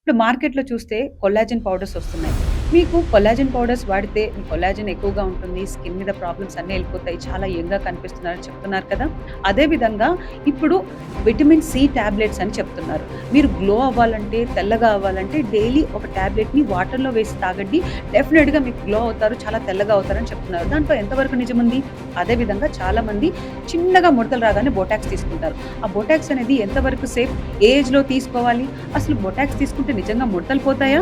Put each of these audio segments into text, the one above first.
ఇప్పుడు మార్కెట్‌లో చూస్తే కొల్లాజెన్ పౌడర్స్ వస్తున్నాయి. మీకు కొల్లాజెన్ పౌడర్స్ వాడితే మీ కొల్లాజెన్ ఎక్కువగా ఉంటుంది. స్కిన్ మీద ప్రాబ్లమ్స్ అన్నీ ఎళ్ళిపోతాయి. చాలా యంగ్‌గా కనిపిస్తున్నారని చెప్తున్నారు కదా! అదే విధంగా ఇప్పుడు విటమిన్ సి టాబ్లెట్స్ అని చెప్తున్నారు. మీరు గ్లో అవ్వాలంటే, తెల్లగా అవ్వాలంటే డైలీ ఒక టాబ్లెట్‌ని వాటర్‌లో వేసి తాగండి. డెఫినిట్‌గా మీకు గ్లో అవుతారు. చాలా తెల్లగా అవుతారని చెప్తున్నారు. దాంట్లో ఎంతవరకు నిజముంది? అదే విధంగా చాలామంది చిన్నగా ముడతలు రాగానే బొటాక్స్ తీసుకుంటారు. ఆ బొటాక్స్ అనేది ఎంతవరకు సేఫ్? ఏ ఏజ్‌లో తీసుకోవాలి? అసలు బొటాక్స్ తీసుకుంటే నిజంగా ముడతలు పోతాయా?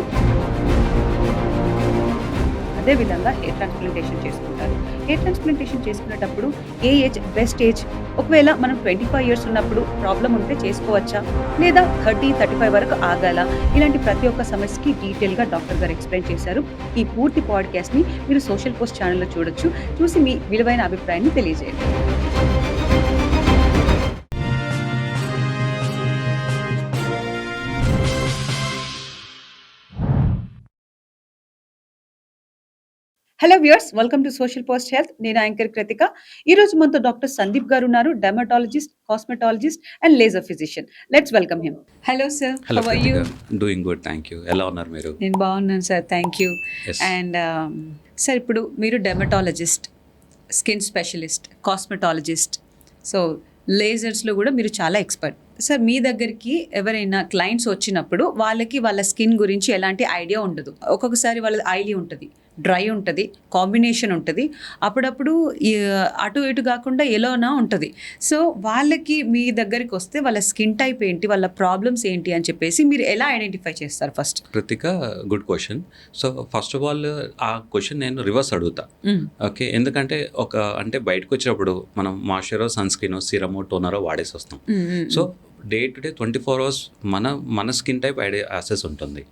అదే విధంగా హెయిర్ ట్రాన్స్‌ప్లాంటేషన్ చేసుకుంటారు. హెయిర్ ట్రాన్స్‌ప్లాంటేషన్ చేసుకునేటప్పుడు ఏ ఏజ్ బెస్ట్ ఏజ్? ఒకవేళ మనం 25 ఇయర్స్ ఉన్నప్పుడు ప్రాబ్లమ్ ఉంటే చేసుకోవచ్చా? లేదా 30, 35 వరకు ఆగాలా? ఇలాంటి ప్రతి ఒక్క సమస్యకి డీటెయిల్‌గా డాక్టర్ గారు ఎక్స్‌ప్లెయిన్ చేశారు. ఈ పూర్తి పాడ్‌కాస్ట్‌ని మీరు సోషల్ పోస్ట్ ఛానెల్‌లో చూడొచ్చు. చూసి మీ విలువైన అభిప్రాయాన్ని తెలియజేయండి. Hello viewers, welcome to social post health. నేను యాంకర్ కృతిక. ఈరోజు మనతో డాక్టర్ సందీప్ గారు ఉన్నారు. Dermatologist, cosmetologist and laser physician. Let's welcome him. Hello sir, hello how are you? Krithika. Doing good, thank you. ఎలా ఉన్నారు మీరు? నేను బాగున్నాను sir, thank you. Yes. And sir, ఇప్పుడు మీరు dermatologist, skin specialist, cosmetologist, so లేజర్స్లో కూడా మీరు చాలా ఎక్స్పర్ట్. సార్, మీ దగ్గరికి ఎవరైనా క్లయింట్స్ వచ్చినప్పుడు వాళ్ళకి వాళ్ళ స్కిన్ గురించి ఎలాంటి ఐడియా ఉండదు. ఒక్కొక్కసారి వాళ్ళది ఆయిలీ ఉంటుంది, డ్రై ఉంటుంది, కాంబినేషన్ ఉంటుంది, అప్పుడప్పుడు అటు ఇటు కాకుండా ఎలానా ఉంటుంది. సో వాళ్ళకి మీ దగ్గరికి వస్తే వాళ్ళ స్కిన్ టైప్ ఏంటి, వాళ్ళ ప్రాబ్లమ్స్ ఏంటి అని చెప్పేసి మీరు ఎలా ఐడెంటిఫై చేస్తారు first? Krittika, good question. So first of all ఆ క్వశ్చన్ నేను రివర్స్ అడుగుతా. ఓకే, ఎందుకంటే అంటే బయటకు వచ్చినప్పుడు మనం మాయిశ్చరో, సన్ స్క్రీన్, సిరమో, టోనరో వాడేసి వస్తాం. So day to day 24 hours మన స్కిన్ టైప్ యాక్సెస్ ఉంటుంది.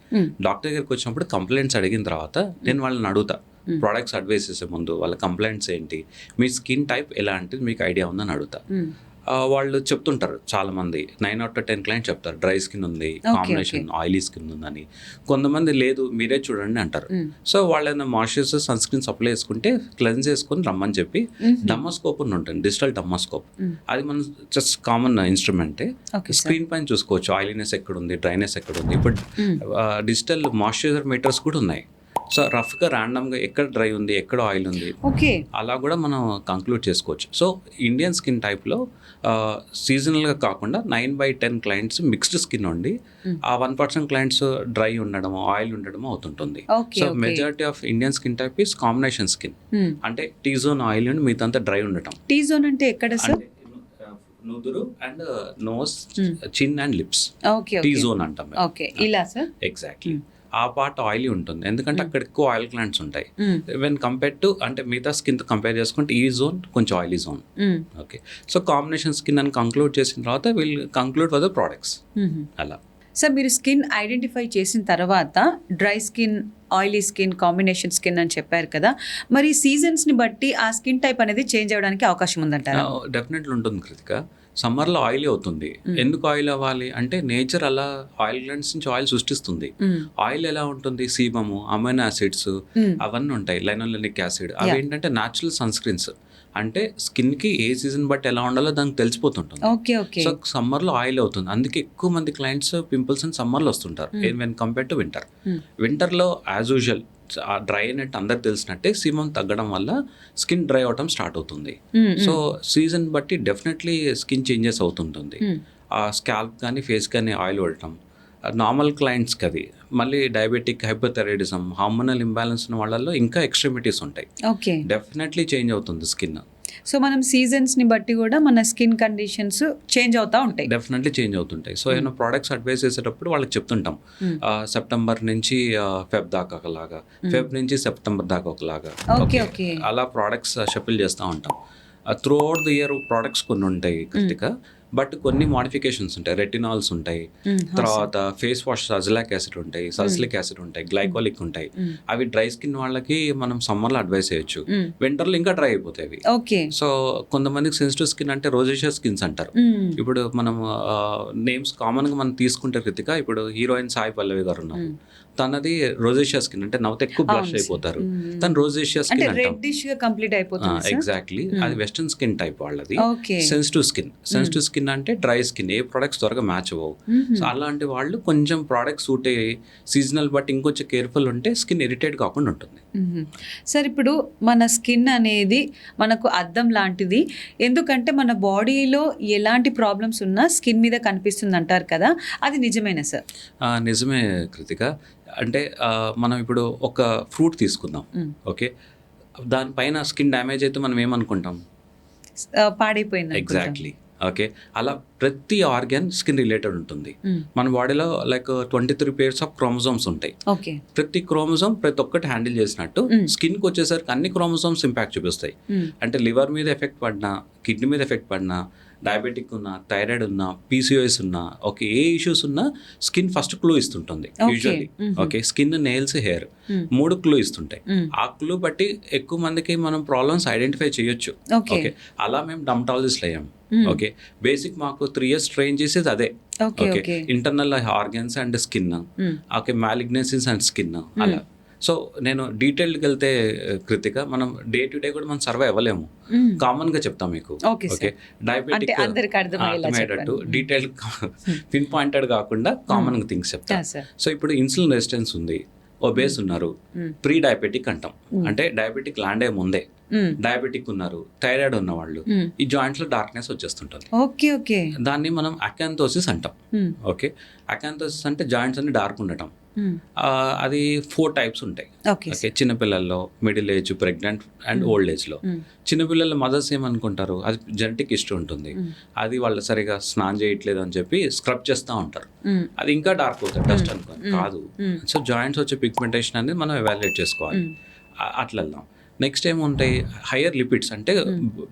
డాక్టర్ దగ్గరికి వచ్చినప్పుడు కంప్లైంట్స్ అడిగిన తర్వాత నేను వాళ్ళని అడుగుతా. ప్రోడక్ట్స్ అడ్వైస్ చేసే ముందు వాళ్ళ కంప్లైంట్స్ ఏంటి, మీ స్కిన్ టైప్ ఎలాంటిది మీకు ఐడియా ఉందని అడుగుతా. వాళ్ళు చెప్తుంటారు చాలామంది. 9 out of 10 క్లయింట్స్ చెప్తారు డ్రై స్కిన్ ఉంది, కాంబినేషన్ ఆయిలీ స్కిన్ ఉందని. కొంతమంది లేదు మీరే చూడండి అంటారు. సో వాళ్ళైనా మాయిశ్చరైజర్, సన్ స్క్రీన్ అప్లై చేసుకుంటే క్లెన్స్ చేసుకుని రమ్మని చెప్పి డమ్మోస్కోప్ అని ఉంటుంది, డిజిటల్ డమ్మోస్కోప్. అది మనం జస్ట్ కామన్ ఇన్స్ట్రుమెంటే. స్క్రీన్ పైన చూసుకోవచ్చు ఆయిలీనెస్ ఎక్కడుంది, డ్రైనెస్ ఎక్కడుంది. ఇప్పుడు డిజిటల్ మాయిశ్చరైజర్ మీటర్స్ కూడా ఉన్నాయి. సో రఫ్గా ర్యాండమ్గా ఎక్కడ డ్రై ఉంది, ఎక్కడ ఆయిల్ ఉంది, ఓకే, అలా కూడా మనం కంక్లూడ్ చేసుకోవచ్చు. సో ఇండియన్ స్కిన్ టైప్లో సీజనల్గా కాకుండా 9/10 క్లయింట్స్ మిక్స్డ్ స్కిన్ ఉండి ఆ 1% క్లయింట్స్ డ్రై ఉండడము, ఆయిల్ ఉండడము అవుతుంటుంది. So majority of Indian skin type is combination skin. అంటే టీ జోన్ ఆయిల్ ఉండి మిగతా డ్రై ఉండటం. టీ జోన్ అంటే ఎక్కడ సార్? నుదురు అండ్ నోస్, చిన్ అండ్ లిప్స్ టీ జోన్ అంటాం. ఓకే, ఇలా సార్. ఎగ్జాక్ట్లీ. ఆ పార్ట్ ఆయిలీ ఉంటుంది ఎందుకంటే అక్కడ ఎక్కువ ఆయిల్ గ్లాండ్స్ ఉంటాయి. వెన్ కంపేర్ టు అంటే మిగతా స్కిన్తో కంపేర్ చేసుకుంటే ఈ జోన్ కొంచెం oily zone. Okay, so combination skin అని కంక్లూడ్ చేసిన తర్వాత will conclude for the products. అలా సార్, మీరు స్కిన్ ఐడెంటిఫై చేసిన తర్వాత dry skin, oily skin, combination skin అని చెప్పారు కదా, మరి సీజన్స్ని బట్టి ఆ స్కిన్ టైప్ అనేది చేంజ్ అవ్వడానికి అవకాశం ఉందంటారా? డెఫినెట్లీ ఉంటుంది కృతిక. సమ్మర్లో ఆయిలీ అవుతుంది. ఎందుకు ఆయిల్ అవ్వాలి అంటే నేచర్ అలా ఆయిల్ గ్లాండ్స్ నుంచి ఆయిల్ సృష్టిస్తుంది. ఆయిల్ ఎలా ఉంటుంది, సీబము, అమైనో యాసిడ్స్ అవన్నీ ఉంటాయి, లైనోలెనిక్ యాసిడ్. అవి ఏంటంటే న్యాచురల్ సన్ స్క్రీన్స్. అంటే స్కిన్ కి ఏ సీజన్ బట్టి ఎలా ఉండాలో దానికి తెలిసిపోతుంటుంది. సో సమ్మర్ లో ఆయిల్ అవుతుంది, అందుకే ఎక్కువ మంది క్లయింట్స్ పింపుల్స్ అని సమ్మర్ లో వస్తుంటారు when compare to winter. Winter లో యాజ్ యూజువల్ ఆ డ్రై అయినట్టు అందరికి తెలిసినట్టే సీమం తగ్గడం వల్ల స్కిన్ డ్రై అవటం స్టార్ట్ అవుతుంది. సో సీజన్ బట్టి డెఫినెట్లీ స్కిన్ చేంజెస్ అవుతుంటుంది. ఆ స్కాల్ప్ కానీ ఫేస్ కానీ ఆయిల్ పడటం నార్మల్ క్లయింట్స్కి అది. మళ్ళీ డయాబెటిక్, హైపోథైరాయిడిజం, హార్మోనల్ ఇంబ్యాలెన్స్ ఉన్న వాళ్ళల్లో ఇంకా ఎక్స్ట్రీమిటీస్ ఉంటాయి. డెఫినెట్లీ చేంజ్ అవుతుంది స్కిన్. సో మనం సీజన్స్ని బట్టి కూడా మన స్కిన్ కండిషన్స్ చేంజ్ అవుతూ ఉంటాయి. డెఫినెట్లీ చేంజ్ అవుతుంటాయి. సో ఏమైనా ప్రోడక్ట్స్ అడ్వైస్ చేసేటప్పుడు వాళ్ళకి చెప్తుంటాం, సెప్టెంబర్ నుంచి ఫెబ్ దాకా ఒకలాగా, ఫెబ్ నుంచి సెప్టెంబర్ దాకా ఒకలాగా, అలా ప్రోడక్ట్స్ షఫిల్ చేస్తూ ఉంటాం. Through out the year products కొన్ని ఉంటాయి కృతిక, బట్ కొన్ని మోడిఫికేషన్స్ ఉంటాయి. రెటినాల్స్ ఉంటాయి, తర్వాత ఫేస్ వాష్ అజలాక్ యాసిడ్ ఉంటాయి, సల్సిలిక్ యాసిడ్ ఉంటాయి, గ్లైకోలిక్ ఉంటాయి. అవి డ్రై స్కిన్ వాళ్ళకి మనం సమ్మర్లో అడ్వైస్ చేయొచ్చు, వింటర్లో ఇంకా డ్రై అయిపోతాయి అవి. సో కొంతమందికి సెన్సిటివ్ స్కిన్ అంటే రోజేషియా స్కిన్స్ అంటారు. ఇప్పుడు మనం నేమ్స్ కామన్గా మనం తీసుకుంటే కృతిక, ఇప్పుడు హీరోయిన్ సాయి పల్లవి గారు ఉన్నారు, తనది రోజేషియా స్కిన్, అంటే నవ్వుతే ఎక్కువ బ్లష్ అయిపోతారు, తను రోజేషియా అంటే స్కిన్ అంటాం. రెడ్డిష్ గా కంప్లీట్ అయిపోతుంది సార్. ఎగ్జాక్ట్లీ, అది వెస్టర్న్ స్కిన్ టైప్ వాళ్ళది. ఓకే. సెన్సిటివ్ స్కిన్ అంటే డ్రై స్కిన్, ఏ ప్రొడక్ట్స్ త్వరగా మ్యాచ్ అవ్వవు. సో అలాంటి వాళ్ళు కొంచెం ప్రోడక్ట్ సూట్ అయ్యి సీజనల్ బట్టి ఇంకొంచెం కేర్ఫుల్ ఉంటే స్కిన్ ఇరిటేట్ కాకుండా ఉంటుంది. సార్ ఇప్పుడు మన స్కిన్ అనేది మనకు అద్దం లాంటిది, ఎందుకంటే మన బాడీలో ఎలాంటి ప్రాబ్లమ్స్ ఉన్నా స్కిన్ మీద కనిపిస్తుంది అంటారు కదా, అది నిజమేనా సార్? నిజమే కృతిక. అంటే మనం ఇప్పుడు ఒక ఫ్రూట్ తీసుకుందాం, ఓకే, దానిపైన స్కిన్ డ్యామేజ్ అయితే మనం ఏమనుకుంటాం? పాడైపోయింది. Exactly, okay. అలా ప్రతి ఆర్గాన్ స్కిన్ రిలేటెడ్ ఉంటుంది. మన బాడీలో లైక్ 23 పేర్స్ ఆఫ్ క్రోమోజోమ్స్ ఉంటాయి. ఓకే. ప్రతి క్రోమోజోమ్ ప్రతి ఒక్కటి హ్యాండిల్ చేసినట్టు స్కిన్కి వచ్చేసరికి అన్ని క్రోమోజోమ్స్ ఇంపాక్ట్ చూపిస్తాయి. అంటే లివర్ మీద ఎఫెక్ట్ పడినా, కిడ్నీ మీద ఎఫెక్ట్ పడినా, డయాబెటిక్ ఉన్నా, థైరాయిడ్ ఉన్నా, పీసీఓఎస్ ఉన్నా, ఓకే, ఏ ఇష్యూస్ ఉన్నా స్కిన్ ఫస్ట్ క్లూ ఇస్తుంటుంది usually. Okay, skin, nails, hair 3 clue ఇస్తుంటాయి. ఆ క్లూ బట్టి ఎక్కువ మందికి మనం ప్రాబ్లమ్స్ ఐడెంటిఫై చేయొచ్చు. ఓకే, అలా మేము డర్మటాలజిస్ట్ అయ్యాం. ఓకే, బేసిక్ మాకు 3 years ట్రైన్ చేసేది అదే. Okay, internal organs and skin, okay, malignancies and skin, అలా. సో నేను డీటెయిల్డ్కి వెళ్తే కృతిక, మనం డే టు డే కూడా మనం సర్వే అవ్వలేము. కామన్ గా చెప్తాం మీకు. ఓకే, డయాబెటిక్ అర్థమయ్యేటట్టు డీటెయిల్ పిన్ పాయింటెడ్ కాకుండా కామన్ గా థింగ్స్ చెప్తాం. సో ఇప్పుడు ఇన్సులిన్ రెసిస్టెన్స్ ఉంది, ఒబేస్ ఉన్నారు, ప్రీ డయాబెటిక్ అంటాం, అంటే డయాబెటిక్ ల్యాండ్ అయ్యే ముందే డయాబెటిక్ ఉన్నారు, థైరాయిడ్ ఉన్న వాళ్ళు, ఈ జాయింట్స్ లో డార్క్నెస్ వచ్చేస్తుంటుంది. ఓకే, ఓకే, దాన్ని మనం అకాంతోసిస్ అంటాం. ఓకే, అకాంతోసిస్ అంటే జాయింట్స్ అన్ని డార్క్ ఉండటం. అది 4 types ఉంటాయి. ఓకే, చిన్నపిల్లల్లో, middle age, pregnant and old age లో. చిన్నపిల్లల మదర్స్ ఏమనుకుంటారు, అది జెనెటిక్ ఇష్యూ ఉంటుంది, అది వాళ్ళు సరిగా స్నానం చేయట్లేదు అని చెప్పి స్క్రబ్ చేస్తూ ఉంటారు, అది ఇంకా డార్క్ అవుతుంది, డస్ట్ అనుకోని. కాదు. సో జాయింట్స్ వచ్చే పిగ్మెంటేషన్ అనేది మనం ఎవాల్యుయేట్ చేసుకోవాలి. అట్లా వెళ్దాం. నెక్స్ట్ ఏముంటాయి, హయ్యర్ లిపిడ్స్, అంటే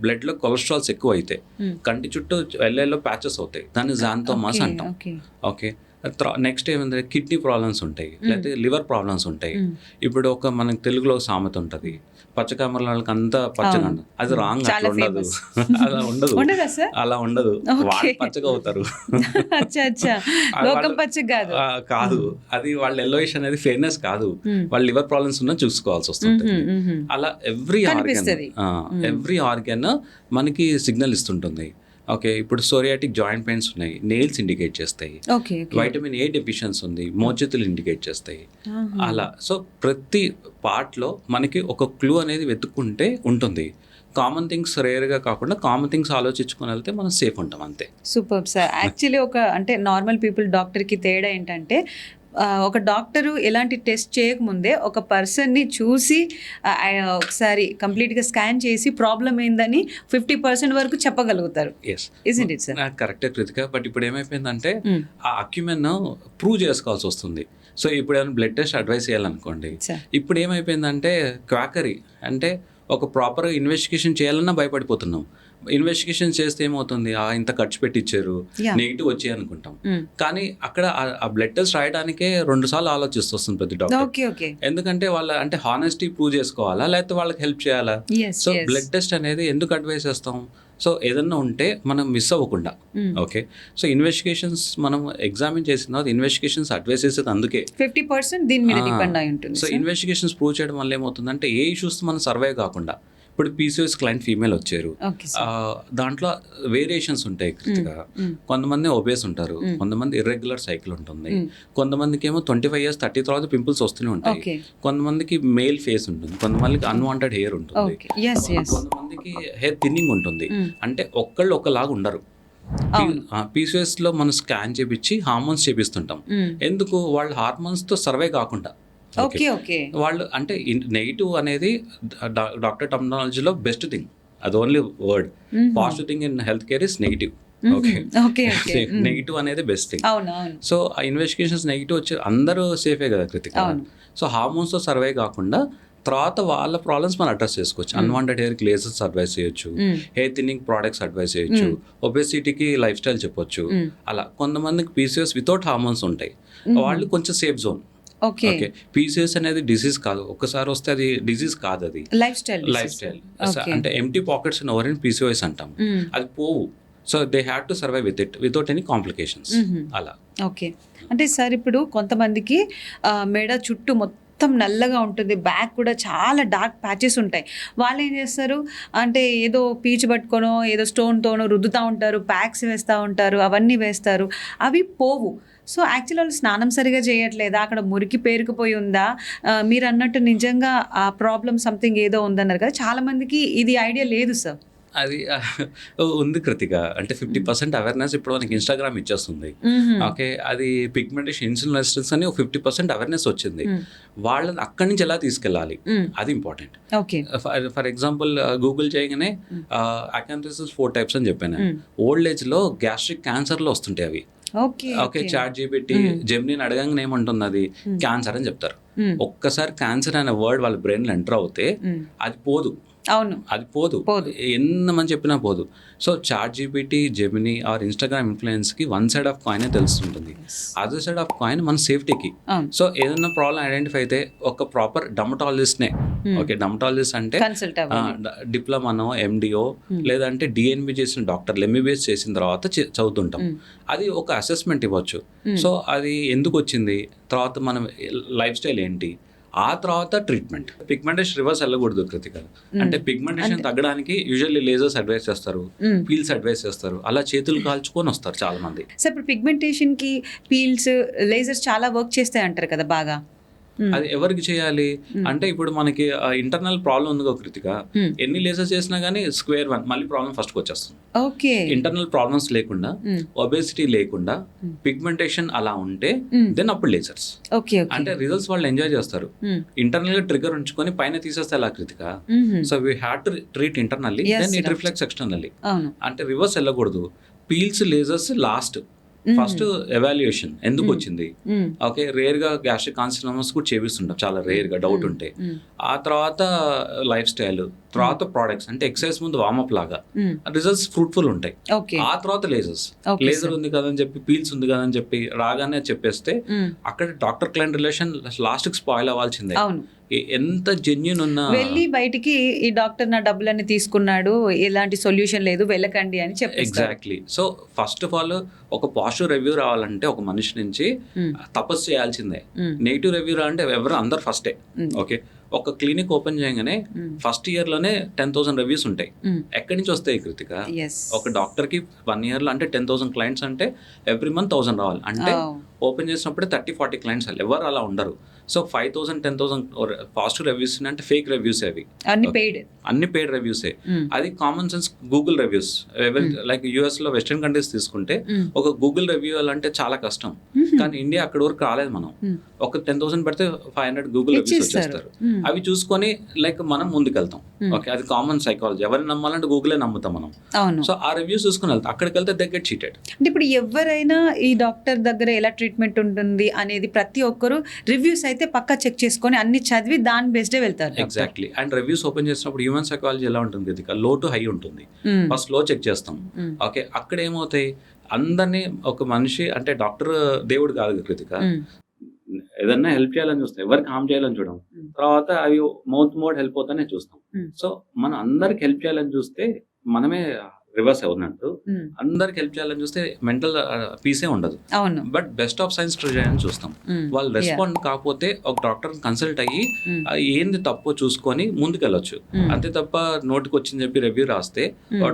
బ్లడ్ లో కొలెస్ట్రాల్స్ ఎక్కువ అయితే కంటి చుట్టూ ఎల్లెల్లో ప్యాచెస్ అవుతాయి, దాన్ని జాంతోమాస్ అంటాం. ఓకే, నెక్స్ట్ ఏమంటే కిడ్నీ ప్రాబ్లమ్స్ ఉంటాయి, లేకపోతే లివర్ ప్రాబ్లమ్స్ ఉంటాయి. ఇప్పుడు ఒక మనకి తెలుగులో సామెత ఉంటుంది, పచ్చకామల వాళ్ళకి అంతా పచ్చగా ఉంటుంది, అది రాంగ్. అట్లా ఉండదు, అలా ఉండదు, అలా ఉండదు, వాళ్ళు పచ్చగా అవుతారు. కాదు, అది వాళ్ళ ఎల్లోయిష్ అనేది ఫెయిర్నెస్ కాదు, వాళ్ళ లివర్ ప్రాబ్లమ్స్ ఉన్నా చూసుకోవాల్సి వస్తుంది. అలా ఎవ్రీ ఆర్గన్ మనకి సిగ్నల్ ఇస్తుంటుంది. ఓకే, ఇప్పుడు సోరియాటిక్ జాయింట్ పెయిన్స్ ఉన్నాయి, నెయిల్స్ ఇండికేట్ చేస్తాయి. వైటమిన్ ఏ డెఫిషియన్సీ ఉంది, మోచేతులు ఇండికేట్ చేస్తాయి. అలా సో ప్రతి పార్ట్లో మనకి ఒక క్లూ అనేది వెతుక్కుంటే ఉంటుంది. కామన్ థింగ్స్ రేర్గా కాకుండా కామన్ థింగ్స్ ఆలోచించుకొని వెళ్తే మనం సేఫ్ ఉంటాం, అంతే. Super sir. యాక్చువల్లీ అంటే నార్మల్ పీపుల్ డాక్టర్కి తేడా ఏంటంటే, ఒక డాక్టరు ఎలాంటి టెస్ట్ చేయకముందే ఒక పర్సన్ని చూసి ఒకసారి కంప్లీట్గా స్కాన్ చేసి ప్రాబ్లం ఏందని 50% వరకు చెప్పగలుగుతారు. Isn't it sir? కరెక్టే కృతిక. బట్ ఇప్పుడు ఏమైపోయిందంటే ఆ అక్యుమెన్ ప్రూవ్ చేసుకోవాల్సి వస్తుంది. సో ఇప్పుడు ఏమైనా బ్లడ్ టెస్ట్ అడ్వైస్ చేయాలనుకోండి, ఇప్పుడు ఏమైపోయిందంటే క్వాకరీ, అంటే ఒక ప్రాపర్గా ఇన్వెస్టిగేషన్ చేయాలన్నా భయపడిపోతున్నాం. ఇన్వెస్టిగేషన్ చేస్తే ఏమవుతుంది, ఇంత ఖర్చు పెట్టి ఇచ్చారు, నెగిటివ్ వచ్చాయి అనుకుంటాం. కానీ అక్కడ ఆ బ్లడ్ టెస్ట్ రాయడానికే 2 సార్లు ఆలోచిస్తూ వస్తుంది ప్రతి డాక్టర్. ఎందుకంటే వాళ్ళ అంటే హానెస్టీ ప్రూవ్ చేసుకోవాలా, లేకపోతే వాళ్ళకి హెల్ప్ చేయాలా. సో బ్లడ్ టెస్ట్ అనేది ఎందుకు అడ్వైస్ చేస్తాం, సో ఏదన్నా ఉంటే మనం మిస్ అవ్వకుండా. ఓకే, సో ఇన్వెస్టిగేషన్స్ మనం ఎగ్జామిన్ చేసిన తర్వాత ఇన్వెస్టిగేషన్స్ అడ్వైస్ చేసేది అందుకే 50% దీని మీద డిపెండ్ అయి ఉంటుంది. సో ఇన్వెస్టిగేషన్స్ ప్రూవ్ చేయడం వల్ల ఏమవుతుందంటే ఏ ఇష్యూస్ మనం సర్వైవ్ కాకుండా, ఇప్పుడు పీసీఓఎస్ క్లయింట్ ఫీమేల్ వచ్చారు, దాంట్లో వేరియేషన్స్ ఉంటాయి కృతిగా. కొంతమంది ఒబేస్ ఉంటారు, కొంతమంది ఇర్రెగ్యులర్ సైకిల్ ఉంటుంది, కొంతమందికి ఏమో 25 years 30 తర్వాత పింపుల్స్ వస్తూనే ఉంటాయి, కొంతమందికి మేల్ ఫేస్ ఉంటుంది, కొంతమందికి అన్వాంటెడ్ హెయిర్ ఉంటుంది, కొంతమందికి హెయిర్ థిన్నింగ్ ఉంటుంది. అంటే ఒక్కళ్ళు ఒకలాగా ఉండరు. పీసీఓఎస్ లో మనం స్కాన్ చేపించి హార్మోన్స్ చేపిస్తుంటాం. ఎందుకు, వాళ్ళ హార్మోన్స్ తో సర్వే కాకుండా. వాళ్ళు అంటే నెగిటివ్ అనేది డాక్టర్ టర్మినాలజీలో బెస్ట్ థింగ్, అది only word. Positive thing in health care is negative. Negative అనేది బెస్ట్ థింగ్. సో ఆ ఇన్వెస్టిగేషన్స్ నెగిటివ్ వచ్చి అందరూ సేఫే కదా కృతిక. సో హార్మోన్స్ తో సర్వే కాకుండా తర్వాత వాళ్ళ ప్రాబ్లమ్స్ మనం అడ్రస్ చేసుకోవచ్చు. అన్వాంటెడ్ హెయిర్ గ్లేజెస్ అడ్వైస్ చేయొచ్చు, హెయిర్ థిన్నింగ్ ప్రోడక్ట్స్ అడ్వైస్ చేయొచ్చు, ఒబేసిటీకి లైఫ్ స్టైల్ చెప్పొచ్చు. అలా కొంతమందికి పీసీఓఎస్ వితౌట్ హార్మోన్స్ ఉంటాయి, వాళ్ళు కొంచెం సేఫ్ జోన్. ఓకే, పీసీఓఎస్ అనేది డిసీజ్ కాదు, ఒక్కసారి వస్తే అది డిసీజ్ కాదు, అది లైఫ్ స్టైల్. అంటే empty pockets in over in PCOS అంటాం, అది పోవు. So they have to survive with it without any complications అలా. ఓకే. అంటే సార్ ఇప్పుడు కొంతమందికి మెడ చుట్టూ మొత్తం నల్లగా ఉంటుంది, బ్యాక్ కూడా చాలా డార్క్ ప్యాచెస్ ఉంటాయి. వాళ్ళు ఏం చేస్తారు అంటే ఏదో పీచు పట్టుకోనో ఏదో స్టోన్తోనో రుద్దుతూ ఉంటారు, ప్యాక్స్ వేస్తూ ఉంటారు, అవన్నీ వేస్తారు, అవి పోవు. సో యాక్చువల్ వాళ్ళు స్నానం సరిగా చేయట్లేదా, అక్కడ మురికి పేరుకుపోయి ఉందా, మీరు అన్నట్టు నిజంగా ఆ ప్రాబ్లం సంథింగ్ ఏదో ఉందన్నారు కదా, చాలామందికి ఇది ఐడియా లేదు సార్. అది ఉంది కృతిక. అంటే 50% అవేర్నెస్ ఇప్పుడు మనకి ఇన్స్టాగ్రామ్ ఇచ్చేస్తుంది. ఓకే, అది పిగ్మెంటేషన్ ఇన్సులిన్ రెసిస్టెన్స్ అని 50% అవేర్నెస్ వచ్చింది. వాళ్ళని అక్కడి నుంచి ఎలా తీసుకెళ్ళాలి అది important. Okay, for example Google చేయగానే అకాంథసిస్ 4 types అని చెప్పాను. ఓల్డ్ ఏజ్ లో గ్యాస్ట్రిక్ క్యాన్సర్లు వస్తుంటాయి అవి. ఓకే, చాట్ జీపీటీ జెమినీని అడగంగానే ఏమంటుంది, అది క్యాన్సర్ అని చెప్తారు. ఒక్కసారి క్యాన్సర్ అనే వర్డ్ వాళ్ళ బ్రెయిన్ లో ఎంటర్ అవుతే అది పోదు. అవును, అది పోదు, ఎంత మంది చెప్పినా పోదు. So chat GPT, Gemini or Instagram influence కి వన్ సైడ్ ఆఫ్ కాయిన్ తెలుస్తుంటుంది, అదర్ సైడ్ ఆఫ్ కాయిన్ మన సేఫ్టీకి. సో ఏదైనా ప్రాబ్లం ఐడెంటిఫై అయితే ఒక ప్రాపర్ డర్మటాలజిస్ట్నే, ఓకే డర్మటాలజిస్ట్ అంటే డిప్లొమానో ఎండిఓ లేదంటే డిఎన్బి చేసిన డాక్టర్లు ఎంబీబీఎస్ చేసిన తర్వాత చదువుతుంటాం. అది ఒక అసెస్మెంట్ ఇవ్వచ్చు. సో అది ఎందుకు వచ్చింది, తర్వాత మనం లైఫ్ స్టైల్ ఏంటి, ఆ తర్వాత ట్రీట్మెంట్. పిగ్మెంటేషన్ రివర్స్ వెళ్ళకూడదు కృతిక. అంటే పిగ్మెంటేషన్ తగ్గడానికి యూజువల్లీ లేజర్స్ అడ్వైస్ చేస్తారు, పీల్స్ అడ్వైస్ చేస్తారు, అలా చేతులు కాల్చుకొని వస్తారు చాలా మంది. సో ఇప్పుడు పిగ్మెంటేషన్ కి పీల్స్, లేజర్స్ చాలా వర్క్ చేస్తాయి అంటారు కదా బాగా. అది ఎవరికి చేయాలి అంటే ఇప్పుడు మనకి ఇంటర్నల్ ప్రాబ్లం ఉంది కృతిక, ఎన్ని లేజర్స్ చేసినా గానీ స్క్వేర్ వన్ మళ్ళీ ప్రాబ్లం ఫస్ట్ కి వచ్చేస్తుంది. ఓకే, ఇంటర్నల్ ప్రాబ్లమ్స్ లేకుండా, ఒబేసిటీ లేకుండా, పిగ్మెంటేషన్ అలా ఉంటే దెన్ అప్పుడు లేజర్స్. అంటే రిజల్ట్స్ వాళ్ళు ఎంజాయ్ చేస్తారు. ఇంటర్నల్ గా ట్రిగర్ ఉంచుకొని పైన తీసేస్తే అలా Kritika. So we have to treat internally, then it reflects externally. అంటే రివర్స్ వెళ్ళకూడదు. Peels, lasers last. First evaluation ఎందుకు వచ్చింది, ఓకే రేర్ గా గ్యాస్ట్రిక్ కాన్సినోమస్ కూడా చేపిస్తుంటాం చాలా రేర్ గా డౌట్ ఉంటే. ఆ తర్వాత లైఫ్ స్టైల్, తర్వాత ప్రోడక్ట్స్ అంటే ఎక్సర్సైజ్ ముందు వార్మప్ లాగా రిజల్ట్స్ ఫ్రూట్ఫుల్ ఉంటాయి. ఆ తర్వాత లేజర్స్, లేజర్ ఉంది కదా అని చెప్పి, పీల్స్ ఉంది కదా అని చెప్పి రాగానే చెప్పేస్తే అక్కడ డాక్టర్ క్లయింట్ రిలేషన్ లాస్ట్ కి స్పాయిల్ అవ్వాల్సిందే. ఎంత జెన్యూన్ ఉన్నా వెళ్ళి బయటికి ఈ డాక్టర్ నా డబ్బులన్నీ తీసుకున్నాడు, ఎలాంటి సొల్యూషన్ లేదు, వెళ్ళకండి అని చెప్పి. Exactly. So first of all ఒక పాజిటివ్ రివ్యూ రావాలంటే ఒక మనిషి నుంచి తపస్సు చేయాల్సిందే. నెగిటివ్ రివ్యూ అంటే ఎవరు అందరు ఫస్టే. ఓకే, ఒక క్లినిక్ ఓపెన్ చేయగానే ఫస్ట్ ఇయర్ లోనే 10,000 రివ్యూస్ ఉంటాయి. ఎక్కడి నుంచి వస్తాయి కృతిక? ఒక డాక్టర్ కి 1 year లో అంటే 10,000 క్లయింట్స్ అంటే ఎవ్రీ మంత్ 1,000 రావాలి. అంటే ఓపెన్ చేసినప్పుడే 30-40 క్లయింట్స్ ఎవరు అలా ఉండరు. సో 5,000 10,000 పాజిటివ్ రివ్యూస్ అంటే ఫేక్ రివ్యూస్, అవి అన్ని పెయిడ్ రివ్యూసే. అది common sense Google reviews. Like US లో వెస్టర్న్ కంట్రీస్ తీసుకుంటే ఒక గూగుల్ రివ్యూ అంటే చాలా కష్టం, కానీ ఇండియా అక్కడ వరకు రాలేదు. మనం ఒక 10,000 పెడితే 500 గూగుల్ రివ్యూస్ వచ్చేస్తారు. అవి చూసుకొని లైక్ మనం ముందుకెళ్తాం. ఓకే, అది కామన్ సైకాలజీ. ఎవరిని నమ్మాలంటే గూగులే నమ్ముతాం మనం. సో ఆ రివ్యూస్ చూసుకుని వెళ్తాం. అక్కడికి వెళ్తే దే గెట్ చీటెడ్. అంటే ఇప్పుడు ఎవరైనా ఈ డాక్టర్ దగ్గర ఎలా ట్రీట్మెంట్ ఉంటుంది అనేది ప్రతి ఒక్కరు రివ్యూస్ అయితే పక్కా చెక్ చేసుకొని అన్ని చదివి దాని బేస్డే వెళ్తారు. ఎగ్జాక్ట్లీ. అండ్ రివ్యూస్ ఓపెన్ చేసినప్పుడు హ్యూమన్ సైకాలజీ ఎలా ఉంటుంది కృతిక, లో టు హై ఉంటుంది. ఫస్ట్ లో చెక్ చేస్తాం. ఓకే, అక్కడ ఏమవుతాయి, అందరినీ ఒక మనిషి అంటే డాక్టర్ దేవుడు కాదు కృతిక. ఏదన్నా హెల్ప్ చేయాలని చూస్తాం, ఎవరికి హామ్ చేయాలని చూడం. తర్వాత అవి మోడ్ హెల్ప్ అవుతానే చూస్తాం. సో మనం అందరికి హెల్ప్ చేయాలని చూస్తే మనమే రివర్స్ అవునట్టు. అందరికి హెల్ప్ చేయాలని చూస్తే మెంటల్ పీసే ఉండదు. But best of science try చేయాలని చూస్తాం. వాళ్ళు రెస్పాండ్ కాకపోతే ఒక డాక్టర్ కన్సల్ట్ అయ్యి ఏంది తప్పో చూసుకొని ముందుకెళ్ళొచ్చు. అంతే తప్ప నోటికి వచ్చింది చెప్పి రివ్యూ రాస్తే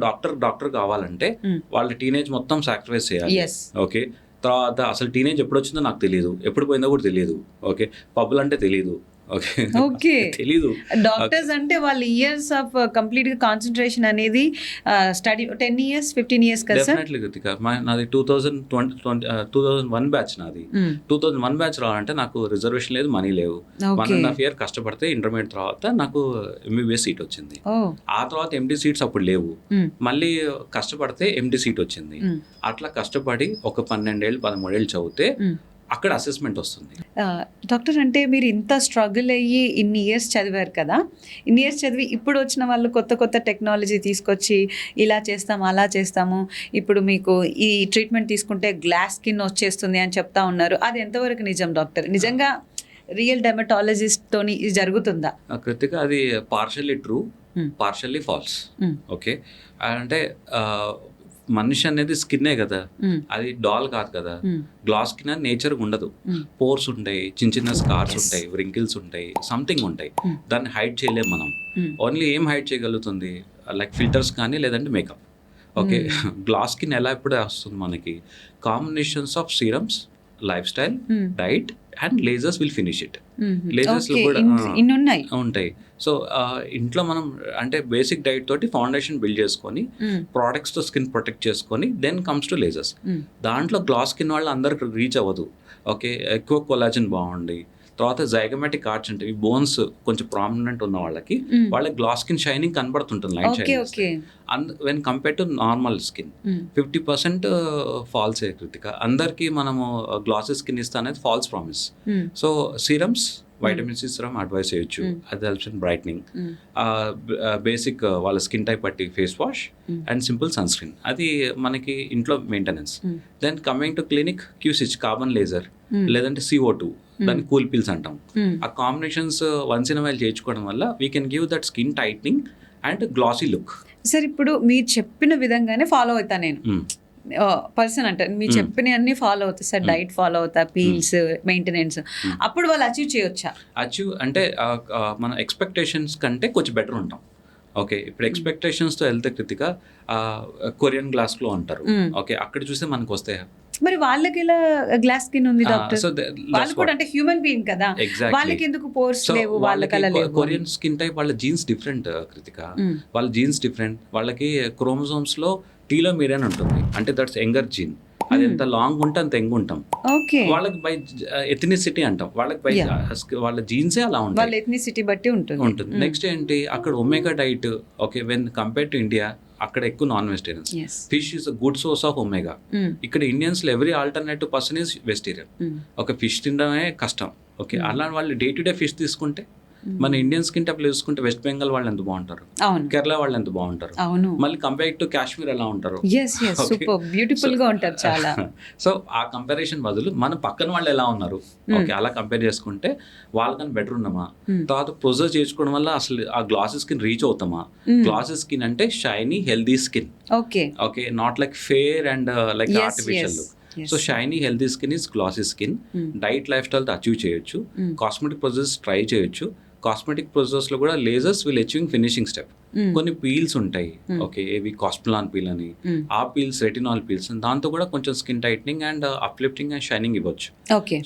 డాక్టర్ కావాలంటే వాళ్ళ టీనేజ్ మొత్తం సాక్రిఫైస్ చేయాలి. ఓకే, తర్వాత అసలు టీనేజ్ ఎప్పుడు వచ్చిందో నాకు తెలియదు, ఎప్పుడు పోయిందో కూడా తెలియదు. ఓకే, పబ్బులు అంటే తెలియదు. ఓకే, తెలీదు. డాక్టర్స్ అంటే వాళ్ళ ఇయర్స్ ఆఫ్ కంప్లీట్ గా కాన్సంట్రేషన్ అనేది స్టడీ 10 years 15 years కదా సార్? డెఫినెట్లీ కృతిక. నాది 2001 బ్యాచ్. నాది 2001 బ్యాచ్ రావాలంటే నాకు రిజర్వేషన్ లేదు, మనీ లేవు. 1.5 year కష్టపడితే ఇంటర్మీడియట్ తర్వాత నాకు ఎంబీబీఎస్ సీట్ వచ్చింది. ఆ తర్వాత ఎండి సీట్స్ అప్పుడు లేవు, మళ్ళీ కష్టపడితే ఎండి సీట్ వచ్చింది. అట్లా కష్టపడి ఒక 12 ఏళ్ళు 13 ఏళ్ళు చదివితే అక్కడ అసెస్మెంట్ వస్తుంది. డాక్టర్ అంటే మీరు ఇంత స్ట్రగుల్ అయ్యి ఇన్ని ఇయర్స్ చదివారు కదా, ఇన్ని ఇయర్స్ చదివి ఇప్పుడు వచ్చిన వాళ్ళు కొత్త టెక్నాలజీ తీసుకొచ్చి ఇలా చేస్తాము అలా చేస్తాము, ఇప్పుడు మీకు ఈ ట్రీట్మెంట్ తీసుకుంటే గ్లాస్ స్కిన్ వచ్చేస్తుంది అని చెప్తా ఉన్నారు. అది ఎంతవరకు నిజం డాక్టర్? నిజంగా రియల్ డెర్మటాలజిస్ట్ తోని ఇది జరుగుతుందా? కృతిక, అది partially true, partially false. Okay, అంటే మనిషి అనేది స్కిన్నే కదా, అది డాల్ కాదు కదా. గ్లాస్ స్కిన్ అని నేచర్ ఉండదు. పోర్స్ ఉంటాయి, చిన్న చిన్న స్కార్స్ ఉంటాయి, వ్రింకిల్స్ ఉంటాయి, సంథింగ్ ఉంటాయి. దాన్ని హైడ్ చేయలేము మనం. ఓన్లీ ఏం హైడ్ చేయగలుగుతుంది, లైక్ ఫిల్టర్స్ కానీ లేదంటే మేకప్. ఓకే, గ్లాస్ స్కిన్ ఎలా ఎప్పుడే వస్తుంది మనకి, combinations of serums, life style, diet and lasers will finish it. Lasers కూడా ఉంటాయి. సో ఇంట్లో మనం అంటే బేసిక్ డైట్ తోటి ఫౌండేషన్ బిల్డ్ చేసుకొని ప్రోడక్ట్స్ తో స్కిన్ ప్రొటెక్ట్ చేసుకొని దెన్ కమ్స్ టు లేజర్స్. దాంట్లో గ్లాస్ స్కిన్ వాళ్ళు అందరికి రీచ్ అవ్వదు. ఓకే, ఎక్కువ కొలాజన్ బాగుండి, తర్వాత జైగమాటిక్ ఆర్చ్ అంటే ఈ బోన్స్ కొంచెం ప్రామినెంట్ ఉన్న వాళ్ళకి గ్లాస్ స్కిన్ షైనింగ్ కనబడుతుంటుంది, light shining. When compare to normal skin 50% falls. Krithika, అందరికి మనము గ్లాసీ స్కిన్ ఇస్తా అనేది falls promise. So serums, vitamin C serum advice చేయొచ్చు, అది హెల్ప్స్ ఇన్ బ్రైట్నింగ్. బేసిక్ వాళ్ళ స్కిన్ టైప్ బట్టి face wash and simple sunscreen, అది మనకి ఇంట్లో maintenance. Then coming to clinic, Q switch carbon laser లేదంటే CO2, దాన్ని కూల్ పిల్స్ అంటాం. ఆ కాంబినేషన్స్ వన్స్ ఇన్ వైల్ చేయించుకోవడం వల్ల we can give that skin tightening and glassy look. Sir, ఇప్పుడు మీరు చెప్పిన విధంగానే ఫాలో అవుతా నేను. పర్సన్ అంటే మీరు చెప్పిన అన్ని ఫాలో అవుతా సార్, డైట్ ఫాలో అవుతా, పీల్స్, మెయింటెనెన్స్, అప్పుడు వాళ్ళు అచీవ్ చేయొచ్చా? అచీవ్ అంటే మన ఎక్స్పెక్టేషన్స్ కంటే కొంచెం బెటర్ ఉంటాం. ఓకే, ఇప్పుడు ఎక్స్పెక్టేషన్స్తో వెళ్తే కృతిక కొరియన్ గ్లాస్లో అంటారు. ఓకే, అక్కడ చూస్తే మనకు వస్తాయి. మరి వాళ్ళకి ఇలా గ్లాస్ స్కిన్ ఉంది డాక్టర్, వాళ్ళు కూడా అంటే హ్యూమన్ బీయింగ్ కదా, వాళ్ళకి ఎందుకు పోర్స్ లేవు, వాళ్ళకి అలా లేవు? కొరియన్ స్కిన్ టైప్ వాళ్ళ జీన్స్ డిఫరెంట్ కృతిక, వాళ్ళ జీన్స్ డిఫరెంట్. వాళ్ళకి క్రోమోజోమ్స్ లో టీలోమీరియన్ ఉంటుంది, అంటే దట్స్ యంగర్ జీన్. అది ఎంత లాంగ్ ఉంటే అంత యంగ్ ఉంటాం. వాళ్ళకి బై ఎథనిసిటీ అంటాం, వాళ్ళకి బై వాళ్ళ జీన్సే అలా ఉంటాయి, వాళ్ళ ఎథనిసిటీ బట్టి ఉంటుంది. నెక్స్ట్ ఏంటి, అక్కడ omega diet. Okay, when compare to India, అక్కడ ఎక్కువ non vegetarians. Fish is a good source of omega. ఇక్కడ ఇండియన్స్ లో every alternative person is vegetarian. ఒక ఫిష్ తినడమే కష్టం. ఓకే, అలా వాళ్ళు డే టు డే ఫిష్ తీసుకుంటే, మన ఇండియన్స్ కింద అప్పుడు చూసుకుంటే వెస్ట్ బెంగాల్ వాళ్ళు ఎంత బాగుంటారు, కేరళ వాళ్ళు ఎంత బాగుంటారు, మళ్ళీ కంపేర్ టు కాశ్మీర్ ఎలా ఉంటారు, బ్యూటిఫుల్ గా ఉంటారు చాలా. సో ఆ కంపారిజన్ బదులు మన పక్కన వాళ్ళు ఎలా ఉన్నారు, ఓకే, అలా కంపేర్ చేసుకుంటే వాళ్ళకన్నా బెటర్ ఉన్నామా. తర్వాత ప్రొజర్వ్ చేసుకోవడం వల్ల అసలు ఆ గ్లాసీ స్కిన్ రీచ్ అవుతామా. గ్లాసీ స్కిన్ అంటే shiny healthy skin. Okay, not like fair and like artificial look. So shiny healthy skin is glassy skin. Diet life స్టైల్తో అచీవ్ చేయొచ్చు. కాస్మెటిక్ ప్రొసెస్ ట్రై చేయొచ్చు. కాస్మెటిక్ ప్రొసెస్ లో కూడా lasers will achieving finishing step. కొన్ని peels ఉంటాయి, okay, ఏవి కాస్ప్లాన్ peel అని, ఆ పీల్స్ రెటినాల్ పీల్స్, దాంతో కూడా కొంచెం skin tightening and uplifting and shining ఇవ్వచ్చు.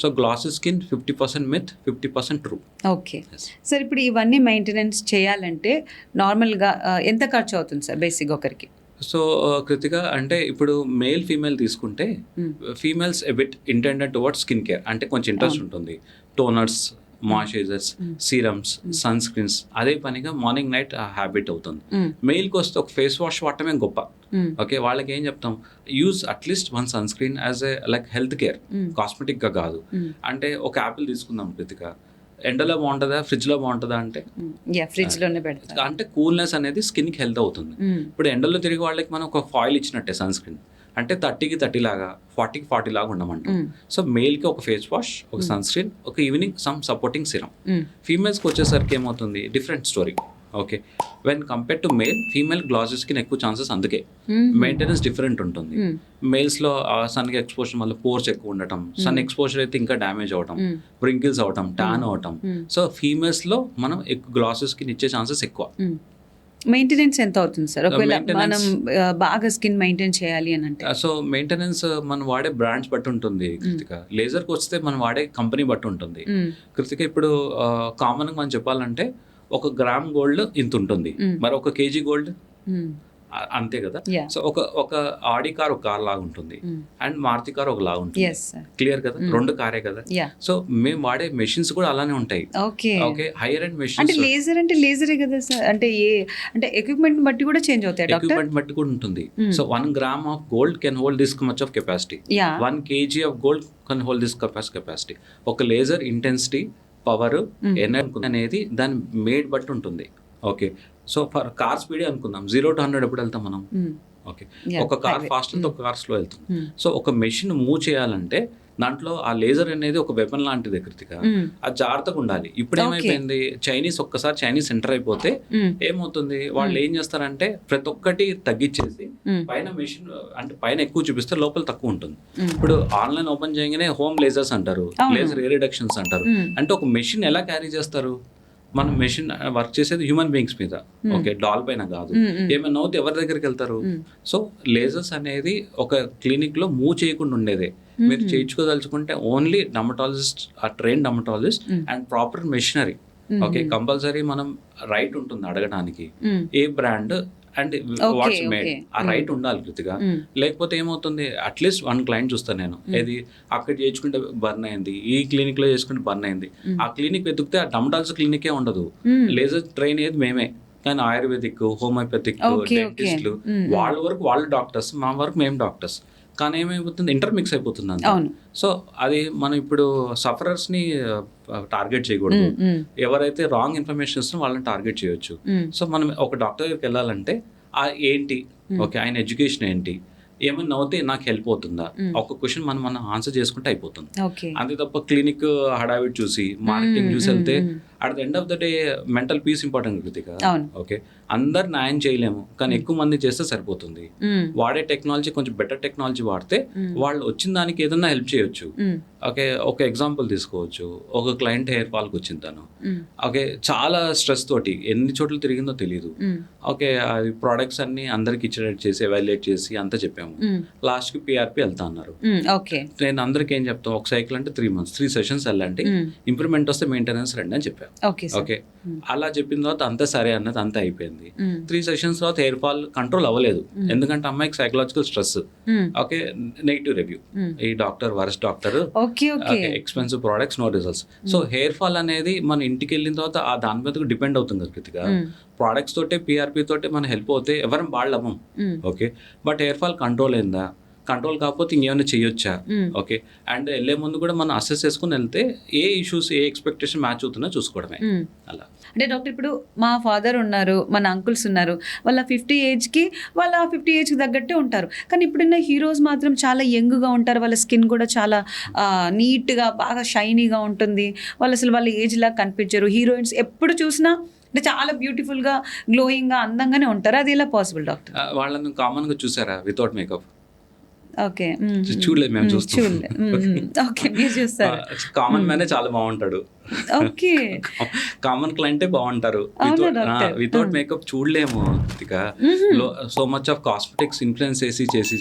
So glassy skin 50% myth, 50% true. Okay sir, ఇప్పుడు ఇవన్నీ మెయింటెనెన్స్ చేయాలంటే నార్మల్గా ఎంత ఖర్చు అవుతుంది సార్ బేసిక్ ఒకరికి? సో కృతిక, అంటే ఇప్పుడు మేల్ ఫీమేల్ తీసుకుంటే, females a bit intended towards skin care, అంటే కొంచెం ఇంట్రెస్ట్ ఉంటుంది. Toners, moisturisers, serums, sun screens, అదే పనిగా మార్నింగ్ నైట్ హ్యాబిట్ అవుతుంది. మెయిల్కి వస్తే ఒక ఫేస్ వాష్ వాడటమే గొప్ప. ఓకే, వాళ్ళకి ఏం చెప్తాం, use at least one sunscreen as a like health care, cosmetic గా కాదు. అంటే ఒక యాపిల్ తీసుకుందాం కృతిక, ఎండలో బాగుంటుందా, ఫ్రిడ్జ్ లో బాగుంటుందా అంటే ఫ్రిడ్జ్ లోనే పెడతాం. అంటే కూల్నెస్ అనేది స్కిన్ కి హెల్త్ అవుతుంది. ఇప్పుడు ఎండలో తిరిగి వాళ్ళకి మనం ఒక ఫాయిల్ ఇచ్చినట్టే సన్ స్క్రీన్, అంటే 30కి 30 లాగా, 40కి 40 లాగా ఉండమంటాం. సో మేల్కి ఒక ఫేస్ వాష్, ఒక సన్ స్క్రీన్, ఒక ఈవినింగ్ సమ్ సపోర్టింగ్ సిరమ్. ఫీమేల్స్కి వచ్చేసరికి ఏమవుతుంది, different story. Okay, when compare to male, female glassy skin ఎక్కువ ఛాన్సెస్, అందుకే మెయింటెనెన్స్ డిఫరెంట్ ఉంటుంది. మేల్స్ లో సన్ కి ఎక్స్పోజర్ వల్ల పోర్స్ ఎక్కువ ఉండటం, సన్ ఎక్స్పోజర్ అయితే ఇంకా డ్యామేజ్ అవటం, వ్రింకిల్స్ అవటం, ట్యాన్ అవటం. సో ఫీమేల్స్ లో మనం గ్లాసీ స్కిన్ ఇచ్చే ఛాన్సెస్ ఎక్కువ. మెయింటెనెన్స్ ఎంత అవుతుంది సార్ ఒకవేళ మనం బాగా స్కిన్ మెయింటైన్ చేయాలి అని అంటే? సో మెయింటెనెన్స్ మనం వాడే బ్రాండ్స్ బట్టి ఉంటుంది కృతిక. లేజర్కి వస్తే మనం వాడే కంపెనీ బట్టి ఉంటుంది కృతిక. ఇప్పుడు కామన్గా మనం చెప్పాలంటే 1 గ్రామ్ గోల్డ్ ఇంత ఉంటుంది, మరి 1 కేజీ గోల్డ్ అంతే కదా. సో ఒక ఆడి కార్ ఒక కార్ లాగా ఉంటుంది, అండ్ మారుతి కార్ ఒక లాగా ఉంటుంది. క్లియర్ కదా, 2 కారే కదా. సో మేము వాడే మెషిన్స్ కూడా అలానే ఉంటాయి. Okay, hire and machines. అంటే లేజర్ అంటే లేజరే కదా సార్, అంటే అంటే ఎక్విప్మెంట్ బట్టి కూడా చేంజ్ అవుతాయి డాక్టర్? ఎక్విప్మెంట్ బట్టి కూడా ఉంటుంది. So 1 gram of gold can hold this much of capacity. 1 kg of gold can hold this capacity. ఒక లేజర్ ఇంటెన్సిటీ, పవర్, ఎనర్జీ అనేది దాని మేడ్ బట్టి ఉంటుంది. ఓకే, సో ఫర్ కార్ స్పీడే అనుకుందాం, 0 to 100 ఎప్పుడు వెళ్తాం మనం? ఓకే, ఒక కార్ ఫాస్ట్ వెళ్తే ఒక కార్ స్లో వెళ్తాం. సో ఒక మెషిన్ మూవ్ చేయాలంటే దాంట్లో ఆ లేజర్ అనేది ఒక వెపన్ లాంటిది కృతిక. అది జాగ్రత్తగా ఉండాలి. ఇప్పుడు ఏమైపోయింది, ఒక్కసారి చైనీస్ ఎంటర్ అయిపోతే ఏమవుతుంది, వాళ్ళు ఏం చేస్తారంటే ప్రతి ఒక్కటి తగ్గించేసి పైన మెషిన్ అంటే పైన ఎక్కువ చూపిస్తే లోపల తక్కువ ఉంటుంది. ఇప్పుడు ఆన్లైన్ ఓపెన్ చేయగానే హోమ్ లేజర్స్ అంటారు, లేజర్ ఏ రిడక్షన్స్ అంటారు. అంటే ఒక మెషిన్ ఎలా క్యారీ చేస్తారు, మనం మెషిన్ వర్క్ చేసేది హ్యూమన్ బీయింగ్స్ మీద, ఓకే, డాల్ పైన కాదు. ఏమైనా అవుతే ఎవరి దగ్గరికి వెళ్తారు? సో లేజర్స్ అనేది ఒక క్లినిక్ లో మూవ్ చేయకుండా ఉండేదే. మీరు చేయించుకోదలుచుకుంటే ఓన్లీ డర్మటాలజిస్ట్, ఆ train dermatologist and proper machinery, okay, compulsory మనం రైట్ ఉంటుంది అడగడానికి ఏ బ్రాండ్ అండ్ వాట్స్ మేడ్, ఆ రైట్ ఉండాలి కృతిగా. లేకపోతే ఏమవుతుంది, అట్లీస్ట్ 1 క్లయింట్ చూస్తాను నేను, ఏది అక్కడ చేయించుకుంటే బర్న్ అయింది, ఈ క్లినిక్ లో చేసుకుంటే బర్న్ అయింది. ఆ క్లినిక్ వెతికితే ఆ డర్మటాలజీ క్లినికే ఉండదు, లేజర్ ట్రైన్ ఏది మేమే. కానీ ఆయుర్వేదిక్, హోమియోపతిక్, డెంటిస్టులు వాళ్ళ వరకు వాళ్ళు డాక్టర్స్, మా వరకు మేము డాక్టర్స్. కానీ ఏమైపోతుంది, ఇంటర్మిక్స్ అయిపోతుంది అంత. సో అది మనం ఇప్పుడు సఫరర్స్ ని టార్గెట్ చేయకూడదు, ఎవరైతే రాంగ్ ఇన్ఫర్మేషన్ ఇస్తున్నా వాళ్ళని టార్గెట్ చేయొచ్చు. సో మనం ఒక డాక్టర్ దగ్గరికి వెళ్ళాలంటే ఏంటి, ఓకే, ఆయన ఎడ్యుకేషన్ ఏంటి, ఏమైనా అవుతే నాకు హెల్ప్ అవుతుందా, ఒక క్వశ్చన్ మనం ఆన్సర్ చేసుకుంటే అయిపోతుంది. అంతే తప్ప క్లినిక్ హడావిడి చూసి మార్కెటింగ్ చూసి వెళ్తే at the end of the day mental peace important Krittika. Okay, అందరు న్యాయం చేయలేము, కానీ ఎక్కువ మంది చేస్తే సరిపోతుంది. వాడే టెక్నాలజీ కొంచెం బెటర్ టెక్నాలజీ వాడితే వాళ్ళు వచ్చిన దానికి ఏదన్నా హెల్ప్ చేయొచ్చు. ఓకే, ఒక ఎగ్జాంపుల్ తీసుకోవచ్చు. ఒక క్లయింట్ హెయిర్ ఫాల్కి వచ్చింది తను, ఓకే, చాలా స్ట్రెస్ తోటి ఎన్ని చోట్ల తిరిగిందో తెలియదు. ఓకే, అది ప్రోడక్ట్స్ అన్ని అందరికి ఇచ్చేటట్టు చేసి ఎవాల్యుయేట్ చేసి అంతా చెప్పాము. లాస్ట్ కి పిఆర్పి వెళ్తా అన్నారు. నేను అందరికి ఏం చెప్తాను, ఒక సైకిల్ అంటే 3 months 3 sessions వెళ్ళండి, ఇంప్రూవ్మెంట్ వస్తే మెయింటెనెన్స్ రండి అని చెప్పాను. ఓకే, అలా చెప్పిన తర్వాత అంతా సరే అన్నది, అంతా అయిపోయింది. 3 sessions తర్వాత హెయిర్ ఫాల్ కంట్రోల్ అవ్వలేదు, ఎందుకంటే అమ్మాయికి psychological stress. Okay, negative review, ఈ doctor worst doctor, expensive products, no results. So hair fall అనేది మన ఇంటికి వెళ్ళిన తర్వాత ఆ దాని మీద డిపెండ్ అవుతుంది కదా కృతిగా. ప్రోడక్ట్స్ తోటే పిఆర్పి తోటే మనం హెల్ప్ అవుతే ఎవరం వాళ్ళము. Okay, but hair fall control అయిందా, కంట్రోల్ కాకపోతే ఇంకేమైనా చేయొచ్చా. ఓకే, అండ్ వెళ్ళే ముందు కూడా మనం అసెస్ చేసుకుని వెళ్తే ఏ ఇష్యూస్, ఏ ఎక్స్పెక్టేషన్ మ్యాచ్ అవుతుందో చూసుకోవడమే. అలా అంటే డాక్టర్, ఇప్పుడు మా ఫాదర్ ఉన్నారు, మన అంకుల్స్ ఉన్నారు, వాళ్ళ 50 ఏజ్కి వాళ్ళ 50 ఏజ్కి తగ్గట్టే ఉంటారు. కానీ ఇప్పుడున్న హీరోస్ మాత్రం చాలా యంగ్గా ఉంటారు, వాళ్ళ స్కిన్ కూడా చాలా నీట్గా బాగా షైనీగా ఉంటుంది, వాళ్ళు అసలు వాళ్ళ ఏజ్లా కనిపించరు. హీరోయిన్స్ ఎప్పుడు చూసినా అంటే చాలా బ్యూటిఫుల్గా, గ్లోయింగ్గా, అందంగానే ఉంటారు. అది ఎలా పాసిబుల్ డాక్టర్? వాళ్ళని కామన్గా చూసారా వితౌట్ మేకప్? ఓకే, చూడలేదు, మేము చూస్తాం. కామన్ మ్యానే చాలా బాగుంటాడు, ఓకే, కామన్ క్లయింటే బాగుంటారు. వితౌట్ మేకప్ చూడలేము. So much of cosmetics influence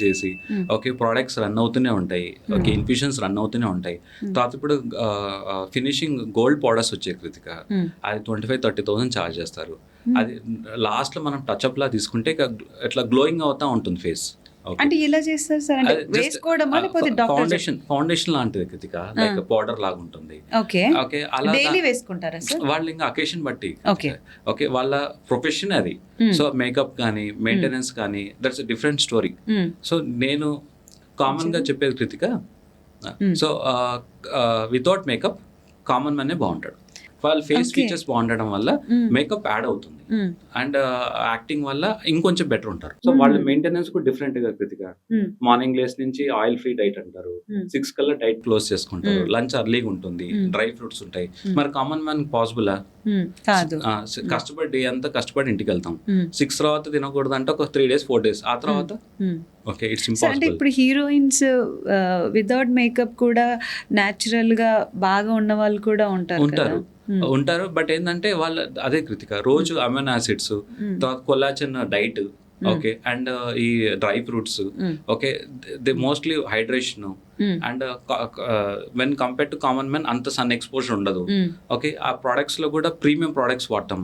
చేసి ఓకే, ప్రోడక్ట్స్ రన్ అవుతూనే ఉంటాయి, ఓకే, ఇన్ఫ్యూషన్స్ రన్ అవుతూనే ఉంటాయి. తర్వాత ఇప్పుడు ఫినిషింగ్ గోల్డ్ పౌడర్స్ వచ్చాయి కృతిక, అది 25,000-30,000 ఛార్జ్ చేస్తారు. అది లాస్ట్ లో మనం టచ్అప్ లా తీసుకుంటే ఇట్లా గ్లోయింగ్ అవుతా ఉంటుంది ఫేస్. అంటే ఎలా చేస్తారు సార్? అంటే వేసుకోవడమా లేకపోతే ఫౌండేషన్ లాంటిది కృతిక, లైక్ పౌడర్ లాగా ఉంటుంది. ఓకే, ఓకే, అలా డైలీ వేసుకుంటారా సార్? వాళ్ళు ఇంకా అకేషన్ బట్టి, ఓకే, వాళ్ళ ప్రొఫెషన్ అది. సో మేకప్ కానీ మెయింటెనెన్స్ కానీ దట్స్ డిఫరెంట్ స్టోరీ. సో నేను కామన్ గా చెప్పేది Krithika, so without makeup common మ్యానే బాగుంటాడు. వాళ్ళ ఫేస్ ఫీచర్స్ బాగుండడం వల్ల మేకప్ యాడ్ అవుతుంది, అండ్ యాక్టింగ్ వల్ల ఇంకొంచెం బెటర్ ఉంటారు. సో వాళ్ళ మెయింటెనెన్స్ కూడా డిఫరెంట్ గా కృతిక. మార్నింగ్ లేస్ నుంచి ఆయిల్ ఫ్రీ డైట్ అంటారు, 6 కల్లా డైట్ క్లోజ్ చేసుకుంటారు, లంచ్ అర్లీగా ఉంటుంది, డ్రై ఫ్రూట్స్ ఉంటాయి. మరి కామన్ మ్యాన్ పాసిబులా? కష్టపడి అంతా కష్టపడి ఇంటికి వెళ్తాం, 6 తర్వాత తినకూడదు అంటే ఒక 3 days 4 days, ఆ తర్వాత ఓకే, ఇట్స్ ఇంపాసిబుల్. అంటే ఇప్పుడు హీరోయిన్స్ వితౌట్ మేకప్ కూడా న్యాచురల్ గా బాగా ఉన్న వాళ్ళు కూడా ఉంటారు. బట్ ఏంటంటే వాళ్ళ అదే కృతిక, రోజు అమైనో యాసిడ్స్, తర్వాత కొల్లాజన్ డైట్, ఓకే, అండ్ ఈ dry fruits, okay, they mostly hydration, and when compare to common man అంత సన్ ఎక్స్పోజర్ ఉండదు. ఓకే, ఆ ప్రొడక్ట్స్ లో కూడా ప్రీమియం ప్రొడక్ట్స్ వాడటం,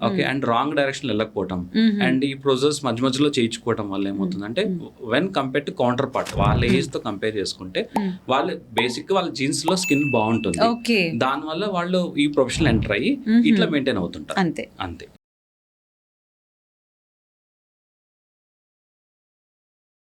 ఓకే, అండ్ రాంగ్ డైరెక్షన్ వెళ్ళకపోవటం, అండ్ ఈ ప్రొసెస్ మధ్యలో చేయించుకోవటం వల్ల ఏమవుతుందంటే when compare to counter part వాళ్ళ ఏజ్ తో కంపేర్ చేసుకుంటే వాళ్ళు బేసిక్ వాళ్ళ జీన్స్ లో స్కిన్ బాగుంటుంది, దాని వల్ల వాళ్ళు ఈ ప్రొఫెషనల్ ఎంటర్ అయ్యి ఇట్లా మెయింటైన్ అవుతుంటారు. అంతే.